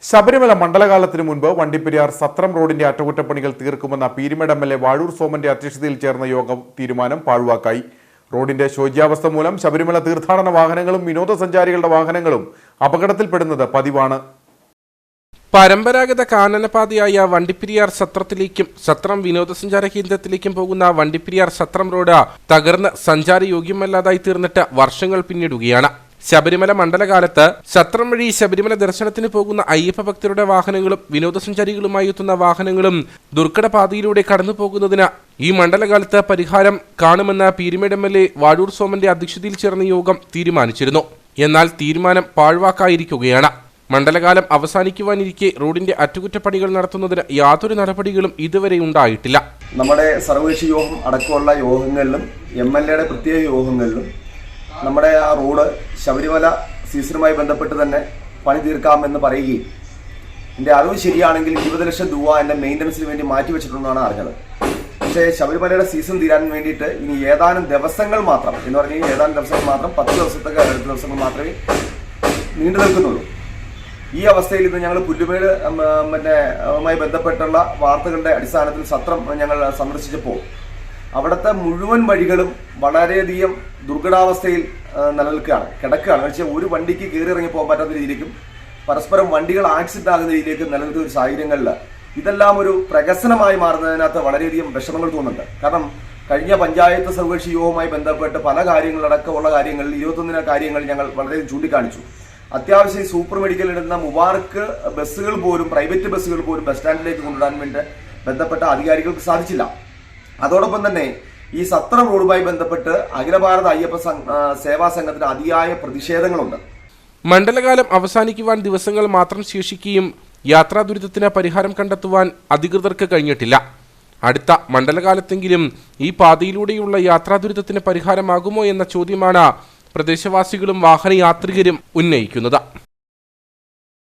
ശബരിമല മണ്ഡലകാലത്തിനു മുൻപ് വണ്ടിപ്പെരിയാർ സത്രം റോഡിന്റെ അറ്റകുറ്റപ്പണികൾ തീർക്കുമെന്ന പീരുമേട് എം.എൽ.എ. വാഴൂർ സോമന്റെ അധ്യക്ഷതയിൽ ചേർന്ന യോഗം തീരുമാനം പാഴ്വാക്കായി. റോഡിന്റെ ശോച്യാവസ്ഥ മൂലം ശബരിമല തീർത്ഥാടന വാഹനങ്ങളും വിനോദസഞ്ചാരികളുടെ വാഹനങ്ങളും അപകടത്തിൽപ്പെടുന്നത് പതിവാണ്. പരമ്പരാഗത കാനനപാതയായ വണ്ടിപ്പെരിയാർ സത്രത്തിലേക്കും സത്രം വിനോദസഞ്ചാര കേന്ദ്രത്തിലേക്കും പോകുന്ന വണ്ടിപ്പെരിയാർ സത്രം റോഡ് തകർന്ന് സഞ്ചാരയോഗ്യമല്ലാതായി തീർന്നിട്ട് വർഷങ്ങൾ പിന്നിടുകയാണ്. ശബരിമല മണ്ഡലകാലത്ത് സത്രം വഴി ശബരിമല ദർശനത്തിന് പോകുന്ന അയ്യപ്പ ഭക്തരുടെ വാഹനങ്ങളും വിനോദസഞ്ചാരികളുമായി എത്തുന്ന വാഹനങ്ങളും ദുർഘടപാതയിലൂടെ കടന്നു പോകുന്നതിന് ഈ മണ്ഡലകാലത്ത് പരിഹാരം കാണുമെന്ന് പീരുമേട് എം.എൽ.എ. വാഴൂർ സോമന്റെ അധ്യക്ഷതയിൽ ചേർന്ന യോഗം തീരുമാനിച്ചിരുന്നു. എന്നാൽ തീരുമാനം പാഴ്വാക്കായിരിക്കുകയാണ്. മണ്ഡലകാലം അവസാനിക്കുവാനിരിക്കെ റോഡിന്റെ അറ്റകുറ്റപ്പണികൾ നടത്തുന്നതിന് യാതൊരു നടപടികളും ഇതുവരെ ഉണ്ടായിട്ടില്ല. നമ്മുടെ സർവകക്ഷി യോഗം അടക്കമുള്ള യോഗങ്ങളിലും എം.എൽ.എയുടെ പ്രത്യേക യോഗങ്ങളിലും നമ്മുടെ ആ റോഡ് ശബരിമല സീസണുമായി ബന്ധപ്പെട്ട് തന്നെ പണി തീർക്കാമെന്ന് പറയുകയും എൻ്റെ അറിവ് ശരിയാണെങ്കിൽ 20 ലക്ഷം രൂപ എൻ്റെ മെയിൻ്റനൻസിന് വേണ്ടി മാറ്റിവെച്ചിട്ടുണ്ടെന്നാണ് അറിഞ്ഞത്. പക്ഷേ ശബരിമലയുടെ സീസൺ തീരാൻ വേണ്ടിയിട്ട് ഇനി ഏതാനും ദിവസങ്ങൾ മാത്രം എന്ന് പറഞ്ഞാൽ ഏതാനും ദിവസങ്ങൾ മാത്രം 10 ദിവസത്തേക്ക് 2 ദിവസങ്ങൾ മാത്രമേ നീണ്ടു നിൽക്കുന്നുള്ളൂ. ഈ അവസ്ഥയിൽ ഇന്ന് ഞങ്ങൾ പുല്ലുമേട് ബന്ധപ്പെട്ടുള്ള വാർത്തകളുടെ അടിസ്ഥാനത്തിൽ സത്രം ഞങ്ങൾ സന്ദർശിച്ചപ്പോൾ അവിടുത്തെ മുഴുവൻ വഴികളും വളരെയധികം ദുർഘടാവസ്ഥയിൽ കിടക്കുകയാണ്. വെച്ചാൽ ഒരു വണ്ടിക്ക് കയറി ഇറങ്ങി പോകാൻ പറ്റാത്ത രീതിയിലേക്കും പരസ്പരം വണ്ടികൾ ആക്സിഡന്റ് ആകുന്ന രീതിയിലേക്ക് നിലനിൽക്കുന്ന ഒരു സാഹചര്യങ്ങളിൽ ഇതെല്ലാം ഒരു പ്രകസനമായി മാറുന്നതിനകത്ത് വളരെയധികം വിഷമങ്ങൾ തോന്നുന്നുണ്ട്. കാരണം കഴിഞ്ഞ പഞ്ചായത്ത് സർവകക്ഷി യോഗവുമായി ബന്ധപ്പെട്ട് പല കാര്യങ്ങളടക്കമുള്ള കാര്യങ്ങളിൽ 21 കാര്യങ്ങൾ ഞങ്ങൾ വളരെ ചൂണ്ടിക്കാണിച്ചു. അത്യാവശ്യം സൂപ്പർ മെഡിക്കൽ ഇടുന്ന മുബാറക്ക് ബസ്സുകൾ പോലും പ്രൈവറ്റ് ബസ്സുകൾ പോലും ബസ് സ്റ്റാൻഡിലേക്ക് കൊണ്ടുവരാൻ വേണ്ടി ബന്ധപ്പെട്ട അധികാരികൾക്ക് സാധിച്ചില്ല. അതോടൊപ്പം തന്നെ ഈ സത്രം റോഡുമായി ബന്ധപ്പെട്ട് അഖില ഭാരത അയ്യപ്പ സേവാ സംഘത്തിന് അതിയായ പ്രതിഷേധങ്ങളുണ്ട്. മണ്ഡലകാലം അവസാനിക്കുവാൻ ദിവസങ്ങൾ മാത്രം ശേഷിക്കുകയും യാത്രാ ദുരിതത്തിന് പരിഹാരം കണ്ടെത്തുവാൻ അധികൃതർക്ക് കഴിഞ്ഞിട്ടില്ല. അടുത്ത മണ്ഡലകാലത്തെങ്കിലും ഈ പാതയിലൂടെയുള്ള യാത്രാ ദുരിതത്തിന് പരിഹാരമാകുമോ എന്ന ചോദ്യമാണ് പ്രദേശവാസികളും വാഹനയാത്രികരും ഉന്നയിക്കുന്നത്.